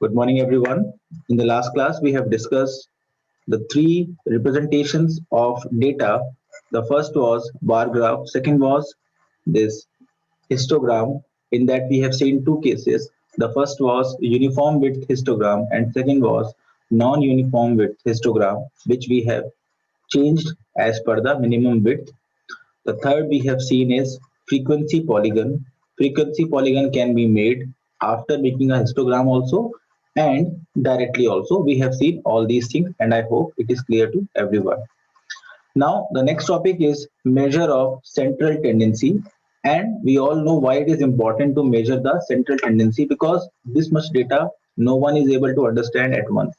Good morning, everyone. In the last class, we have discussed the three representations of data. The first was bar graph, second was this histogram. In that, we have seen two cases. The first was uniform width histogram, and second was non uniform width histogram, which we have changed as per the minimum width. The third we have seen is frequency polygon. Frequency polygon can be made after making a histogram also and directly also. We have seen all these things and I hope it is clear to everyone. Now the next topic is measure of central tendency, and we all know why it is important to measure the central tendency, because this much data no one is able to understand at once.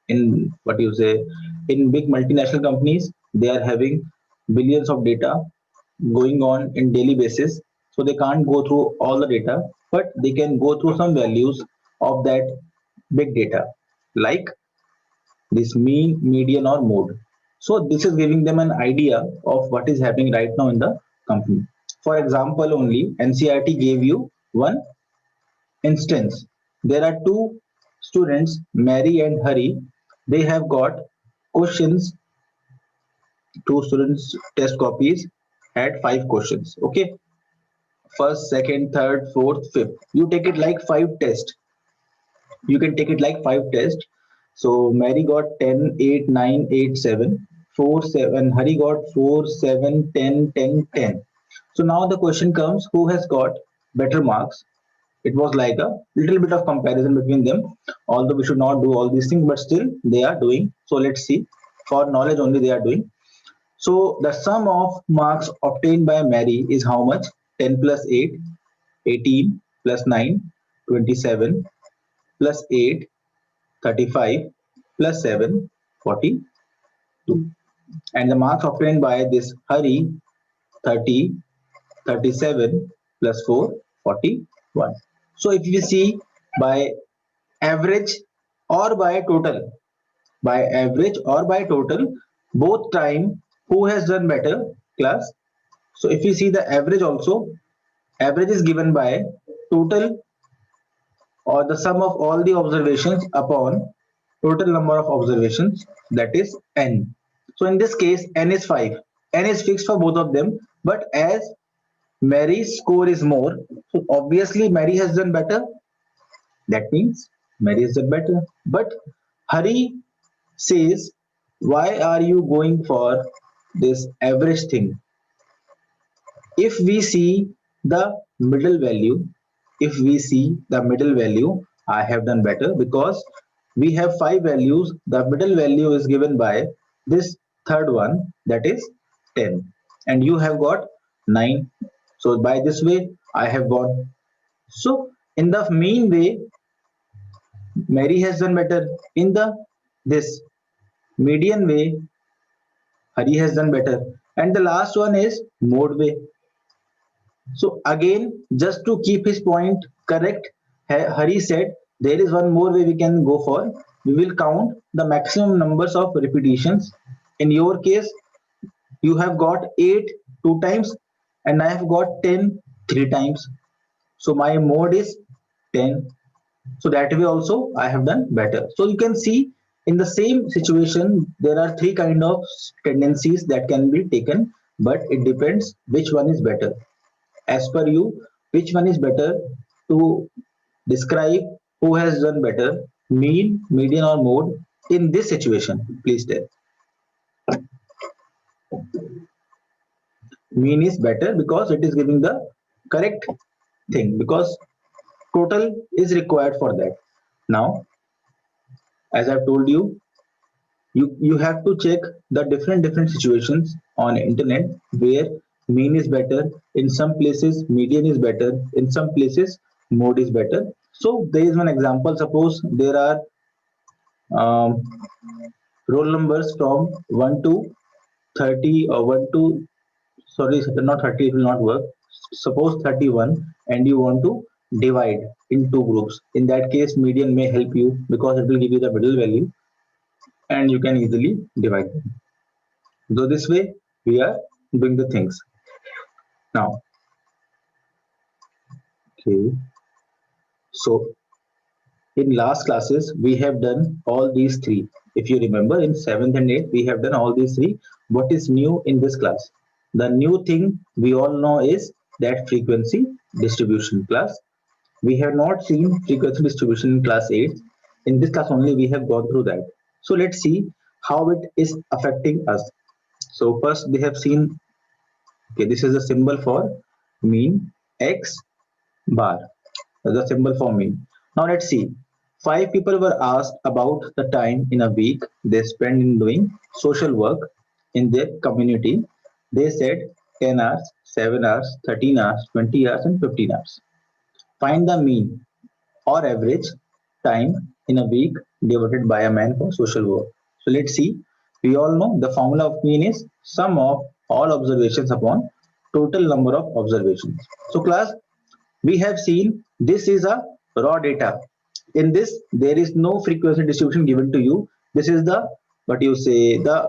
In what you say, in big multinational companies, they are having billions of data going on in daily basis, so they can't go through all the data, but they can go through some values of that big data, like this mean, median, or mode. So this is giving them an idea of what is happening right now in the company. For example, only NCRT gave you one instance. There are two students, Mary and Hari. They have got questions. Two students test copies had five questions. Okay, first, second, third, fourth, fifth. You take it like five tests. You can take it like five tests. So Mary got 10, 8, 9, 8, 7, 4, 7. Hari got 4, 7, 10, 10, 10. So now the question comes, who has got better marks? It was like a little bit of comparison between them, although we should not do all these things, but still they are doing. So let's see. For knowledge only they are doing. So the sum of marks obtained by Mary is how much? 10 plus 8, 18 plus 9, 27 plus 8, 35 plus 7, 42. And the marks obtained by this Hari, 30, 37 plus 4, 41. So if you see by average or by total, by average or by total, both time, who has done better, class? So if you see the average also, average is given by total or the sum of all the observations upon total number of observations, that is n. So in this case n is 5. N is fixed for both of them, but as Mary's score is more, so obviously Mary has done better. That means Mary has done better. But Hari says, why are you going for this average thing? If we see the middle value, if we see the middle value, I have done better because we have five values. The middle value is given by this third one, that is 10, and you have got 9. So by this way I have got. So in the mean way, Mary has done better. In the this median way, Hari has done better. And the last one is mode way. So again, just to keep his point correct, Hari said there is one more way we can go for. We will count the maximum numbers of repetitions. In your case, you have got 8 two times, and I have got 10 three times. So my mode is 10. So that way also I have done better. So you can see in the same situation, there are three kind of tendencies that can be taken, but it depends which one is better. As per you, which one is better to describe who has done better, mean, median, or mode in this situation? Please tell. Mean is better because it is giving the correct thing, because total is required for that. Now, as I've told you, you have to check the different situations on internet where mean is better. In some places median is better, in some places mode is better. So there is one example. Suppose there are um, roll numbers from 1 to 30, or 1 to, sorry, not 30, it will not work. Suppose 31, and you want to divide in two groups. In that case median may help you because it will give you the middle value and you can easily divide them. So this way we are doing the things. Now, okay. So in last classes we have done all these three. If you remember, in 7th and 8th we have done all these three. What is new in this class? The new thing we all know is that frequency distribution class. We have not seen frequency distribution in class 8. In this class only we have gone through that. So let's see how it is affecting us. So first they have seen, okay, this is a symbol for mean, x bar, the symbol for mean. Now let's see. 5 people were asked about the time in a week they spend in doing social work in their community. They said 10 hours, 7 hours, 13 hours, 20 hours, and 15 hours. Find the mean or average time in a week devoted by a man for social work. So let's see. We all know the formula of mean is sum of all observations upon total number of observations. So class, we have seen this is a raw data. In this there is no frequency distribution given to you. This is the, what you say, the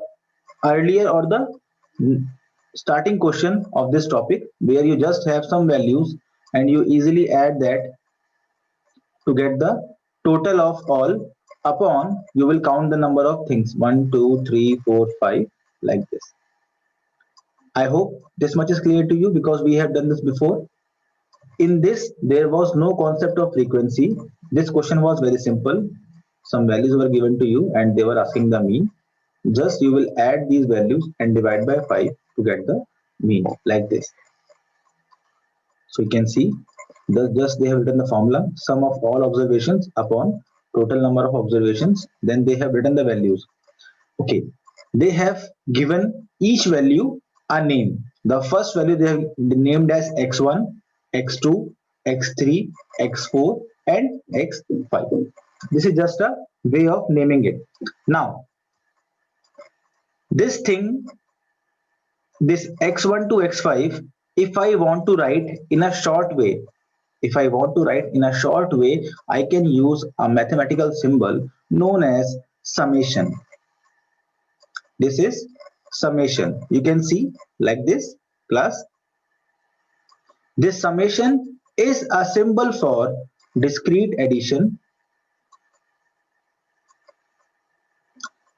earlier or the starting question of this topic, where you just have some values and you easily add that to get the total of all. Upon you will count the number of things, 1 2 3 4 5, like this. I hope this much is clear to you because we have done this before. In this, there was no concept of frequency. This question was very simple. Some values were given to you and they were asking the mean. Just you will add these values and divide by 5 to get the mean, like this. So you can see, just they have written the formula, sum of all observations upon total number of observations. Then they have written the values. Okay, they have given each value a name. The first value they have named as x1, x2, x3, x4, and x5. This is just a way of naming it. Now, this thing, this x1 to x5, if I want to write in a short way, I can use a mathematical symbol known as summation. This is summation. You can see like this, class. This summation is a symbol for discrete addition.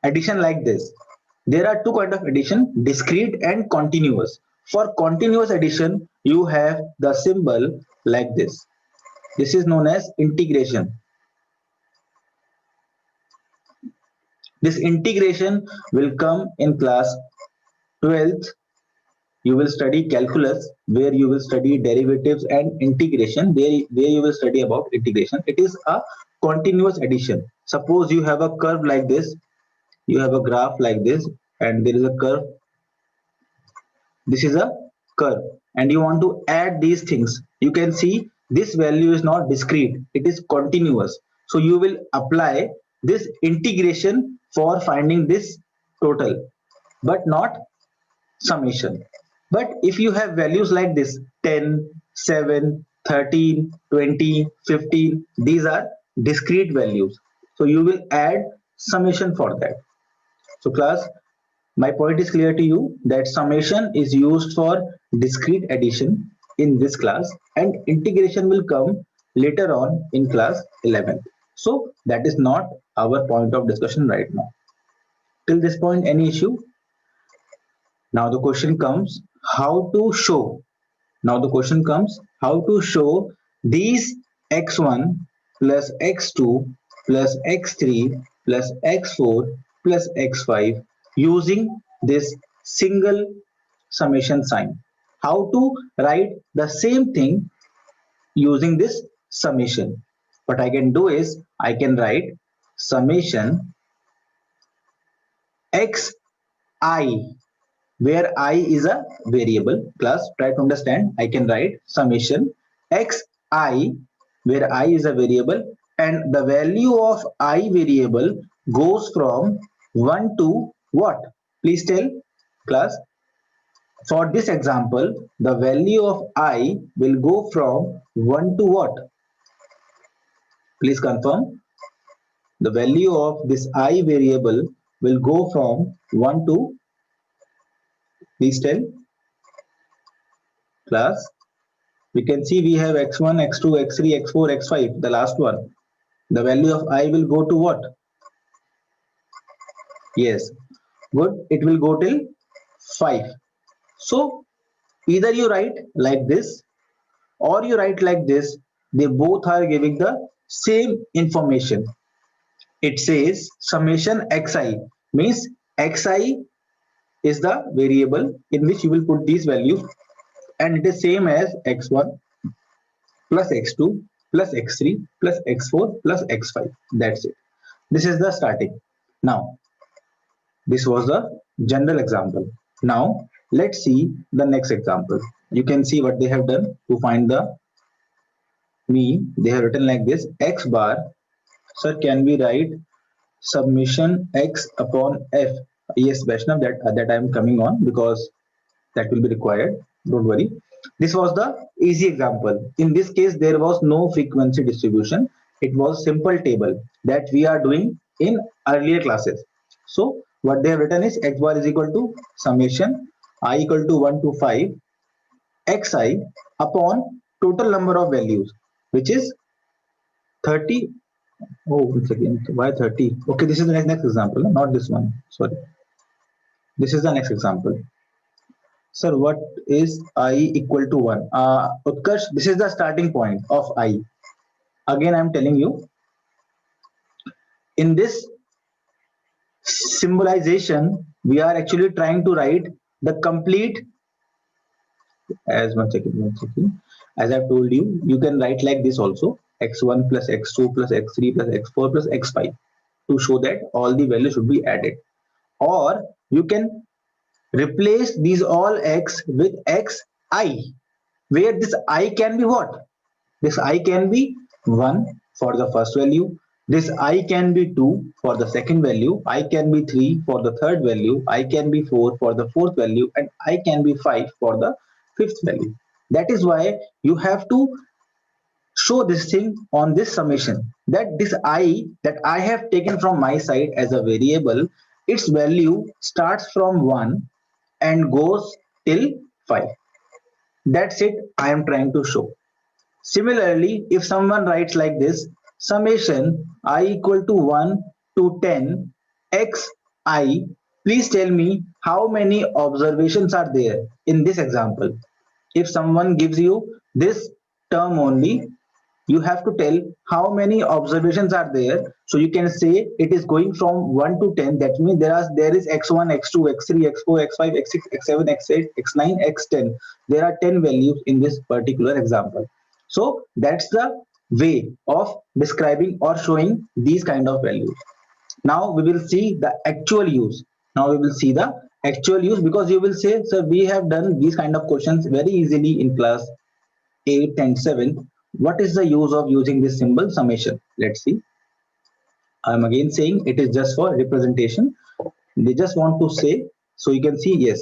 Addition like this. There are two kinds of addition, discrete and continuous. For continuous addition, you have the symbol like this. This is known as integration. This integration will come in class 12th. You will study calculus, where you will study derivatives and integration, where you will study about integration. It is a continuous addition. Suppose you have a curve like this, you have a graph like this, and there is a curve. This is a curve, and you want to add these things. You can see this value is not discrete, it is continuous. So you will apply this integration for finding this total, but not summation. But if you have values like this, 10, 7, 13, 20, 15, these are discrete values. So you will add summation for that. So class, my point is clear to you that summation is used for discrete addition in this class, and integration will come later on in class 11th. So that is not our point of discussion right now. Till this point, any issue? Now the question comes how to show. Now the question comes how to show these x1 plus x2 plus x3 plus x4 plus x5 using this single summation sign. How to write the same thing using this summation. What I can do is I can write summation xi, where I is a variable. Plus, try to understand, I can write summation xi, where I is a variable, and the value of I variable goes from 1 to what? Please tell class. For this example, the value of I will go from 1 to what? Please confirm. The value of this I variable will go from 1 to, please tell class. We can see we have x1, x2, x3, x4, x5, the last one. The value of I will go to what? Yes, good. It will go till 5. So either you write like this or you write like this. They both are giving the same information. It says summation xi means xi is the variable in which you will put these values, and it is same as x1 plus x2 plus x3 plus x4 plus x5. That's it. This is the starting. Now this was the general example. Now let's see the next example. You can see what they have done to find the mean. They have written like this: x bar. Sir, can we write summation x upon f? Yes, Vaishnav, that I am coming on because that will be required. Don't worry. This was the easy example. In this case, there was no frequency distribution. It was simple table that we are doing in earlier classes. So what they have written is x bar is equal to summation I equal to 1 to 5 xi upon total number of values, which is 30. Oh, once again, why 30? Okay, this is the next example, not this one. Sorry. This is the next example. Sir, what is I equal to 1? Utkarsh, this is the starting point of I. Again, I'm telling you, in this symbolization, we are actually trying to write the complete, as one second. As I've told you, you can write like this also, x1 plus x2 plus x3 plus x4 plus x5 to show that all the values should be added. Or you can replace these all x with xi, where this I can be what? This I can be 1 for the first value. This I can be 2 for the second value. I can be 3 for the third value. I can be 4 for the fourth value. And I can be 5 for the fifth value. That is why you have to show this thing on this summation, that this I that I have taken from my side as a variable, its value starts from 1 and goes till 5. That's it I am trying to show. Similarly, if someone writes like this, summation I equal to 1 to 10 xi, please tell me how many observations are there in this example. If someone gives you this term only, you have to tell how many observations are there. So you can say it is going from 1 to 10. That means there is x1, x2, x3, x4, x5, x6, x7, x8, x9, x10. There are 10 values in this particular example. So that's the way of describing or showing these kind of values. Now we will see the actual use. Now we will see the actual use, because you will say, sir, we have done these kind of questions very easily in class 8 and 7. What is the use of using this symbol summation? Let's see. I'm again saying it is just for representation. They just want to say, so you can see, yes,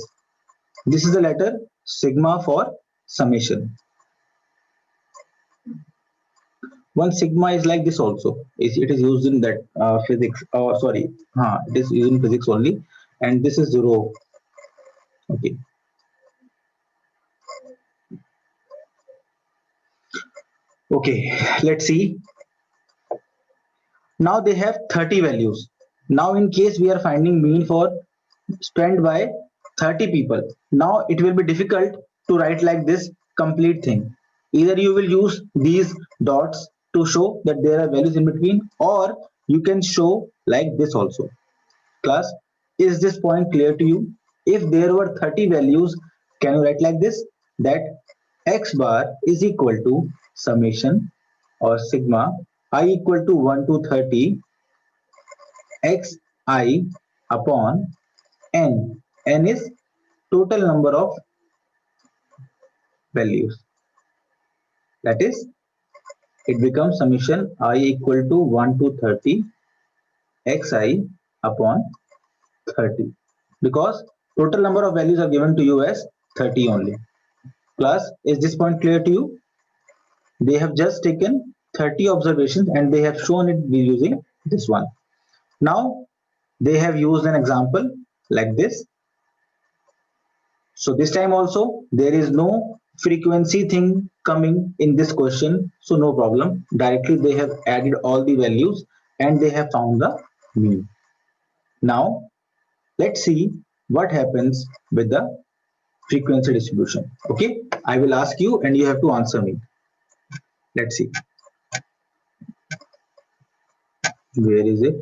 this is the letter sigma for summation. One sigma is like this also. It is used in that physics. Sorry, it is used in physics only. And this is rho. Okay. Okay, let's see. Now they have 30 values. Now in case we are finding mean for spent by 30 people, now it will be difficult to write like this complete thing. Either you will use these dots to show that there are values in between, or you can show like this also. Class, is this point clear to you? If there were 30 values, can you write like this, that x bar is equal to summation or sigma I equal to 1 to 30 xi upon n. N is total number of values. That is, it becomes summation I equal to 1 to 30 xi upon 30, because total number of values are given to you as 30 only. Class, is this point clear to you? They have just taken 30 observations and they have shown it using this one. Now they have used an example like this. So this time also there is no frequency thing coming in this question, so no problem. Directly they have added all the values and they have found the mean. Now let's see what happens with the frequency distribution. Okay, I will ask you and you have to answer me. Let's see. Where is it?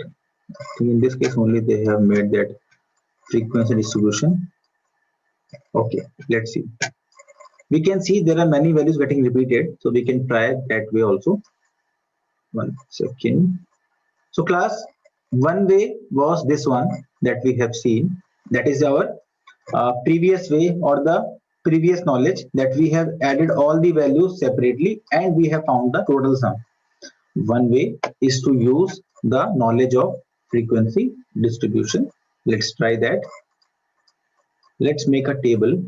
I think in this case only they have made that frequency distribution. Okay, let's see. We can see there are many values getting repeated, so we can try that way also. 1 second. So class, one way was this one that we have seen. That is our previous way or the previous knowledge, that we have added all the values separately and we have found the total sum. One way is to use the knowledge of frequency distribution. Let's try that. Let's make a table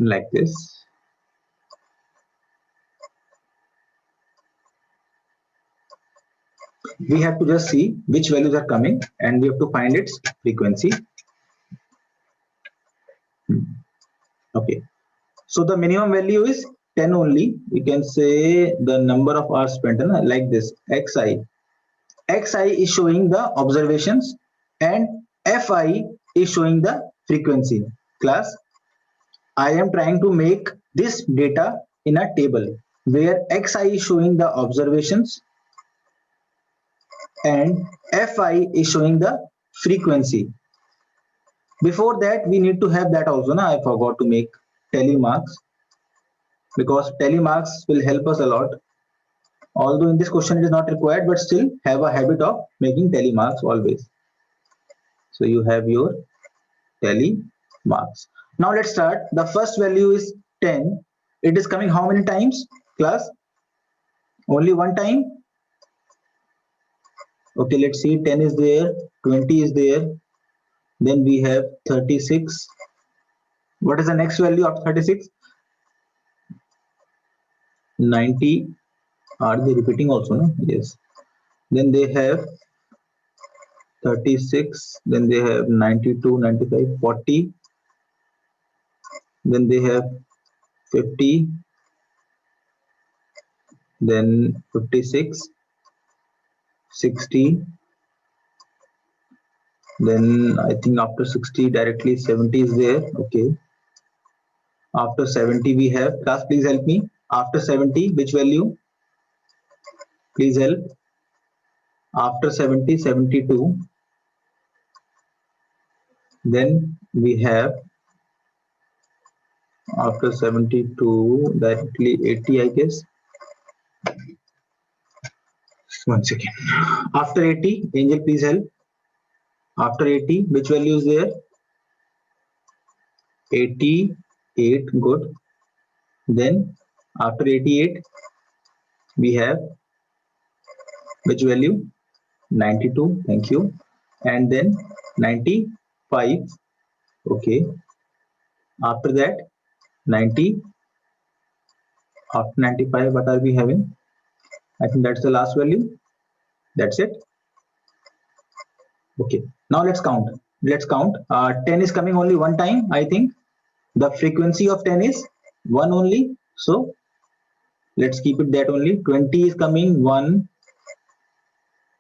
like this. We have to just see which values are coming and we have to find its frequency. Okay, so the minimum value is 10 only. We can say the number of hours spent like this. Xi is showing the observations and Fi is showing the frequency. Class, I am trying to make this data in a table where Xi is showing the observations and Fi is showing the frequency. Before that, we need to have that also. I forgot to make tally marks, because tally marks will help us a lot. Although in this question it is not required, but still have a habit of making tally marks always. So you have your tally marks. Now let's start. The first value is 10. It is coming how many times, class? Only one time? Okay, let's see. 10 is there, 20 is there. Then we have 36. What is the next value of 36? 90. Are they repeating also? No? Yes. Then they have 36. Then they have 92, 95, 40. Then they have 50. Then 56, 60. Then I think after 60 directly 70 is there. Okay. After 70 we have, class please help me. After 70, which value? Please help. After 70, 72. Then we have after 72 directly 80, I guess. 1 second. After 80, Angel please help. After 80, which value is there? 88, good. Then after 88 we have which value? 92, thank you. And then 95, okay. After that 90. After 95, what are we having? I think that's the last value. That's it. Okay, now let's count. Let's count. 10 is coming only one time, I think. The frequency of 10 is 1 only. So let's keep it that only. 20 is coming 1.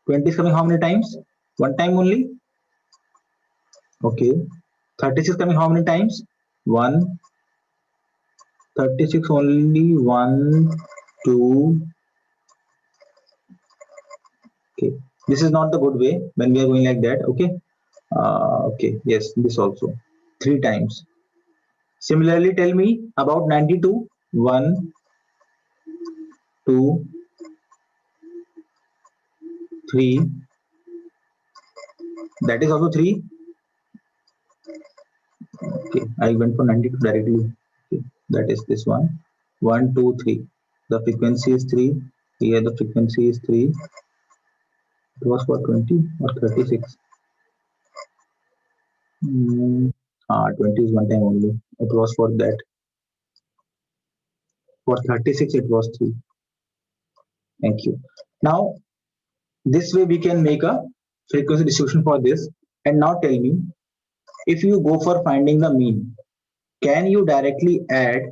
20 is coming how many times? One time only. Okay. 36 is coming how many times? 1. 36 only 1, 2. Okay. This is not the good way when we are going like that. Okay. Okay. Yes, this also. 3 times. Similarly, tell me about 92. 1, 2, 3. That is also 3. Okay, I went for 92 directly. Okay, that is this one. 1, 2, 3. The frequency is 3. Here the frequency is 3. It was for 20 or 36. 20 is one time only. It was for that. For 36, it was 3. Thank you. Now, this way we can make a frequency distribution for this. And now tell me, if you go for finding the mean, can you directly add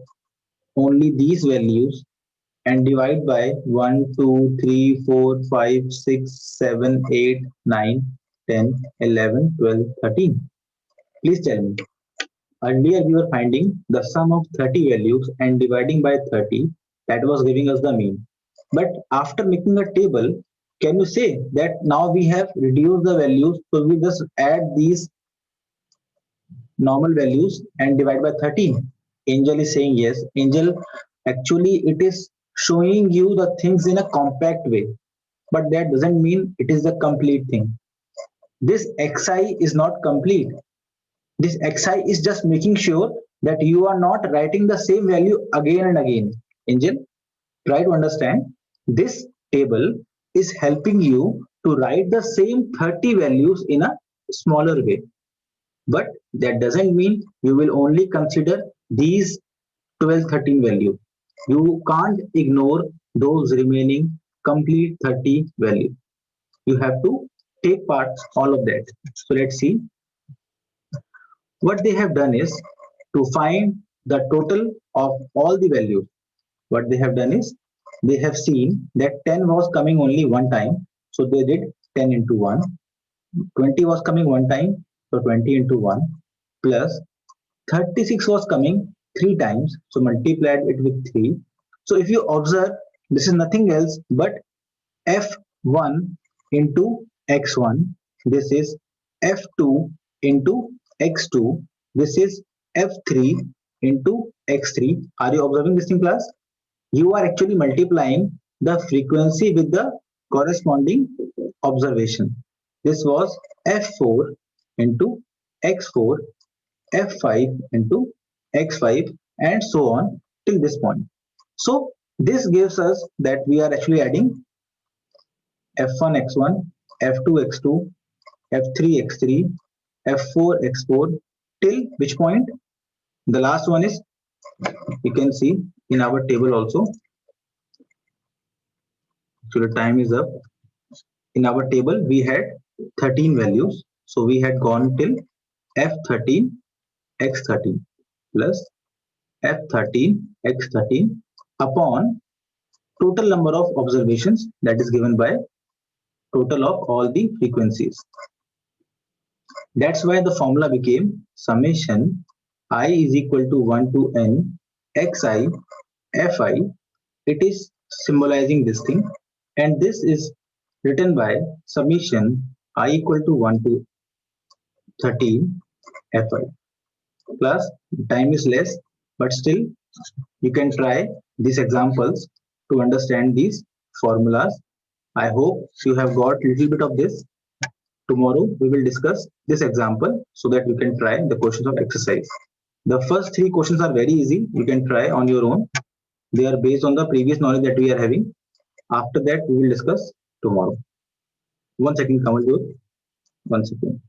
only these values and divide by 1, 2, 3, 4, 5, 6, 7, 8, 9, 10, 11, 12, 13? Please tell me. Earlier we were finding the sum of 30 values and dividing by 30, that was giving us the mean. But after making a table, can you say that now we have reduced the values, so we just add these normal values and divide by 13? Angel is saying yes. Angel, actually it is showing you the things in a compact way, but that doesn't mean it is the complete thing. This xi is not complete. This xi is just making sure that you are not writing the same value again and again. Angel, try to understand. This table is helping you to write the same 30 values in a smaller way. But that doesn't mean you will only consider these 12, 13 values. You can't ignore those remaining complete 30 values. You have to take part all of that. So let's see. What they have done is to find the total of all the values. What they have done is they have seen that 10 was coming only one time. So they did 10 into 1. 20 was coming one time. So 20 into 1 plus 36 was coming 3 times. So multiplied it with 3. So if you observe, this is nothing else but f1 into x1. This is f2 into x2. This is f3 into x3. Are you observing this in class? You are actually multiplying the frequency with the corresponding observation. This was f4 into x4, f5 into x5, and so on till this point. So this gives us that we are actually adding f1 x1, f2 x2, f3 x3, f4 x4 till which point? The last one is, you can see in our table also. So the time is up. In our table we had 13 values, so we had gone till f13 x13 plus f13 x13 upon total number of observations, that is given by total of all the frequencies. That's why the formula became summation I is equal to 1 to n xi fi. It is symbolizing this thing, and this is written by summation I equal to 1 to 13 fi. Plus time is less, but still you can try these examples to understand these formulas. I hope you have got little bit of this. Tomorrow we will discuss this example so that you can try the questions of exercise. The first 3 questions are very easy. You can try on your own. They are based on the previous knowledge that we are having. After that, we will discuss tomorrow. 1 second, Kamal. 1 second.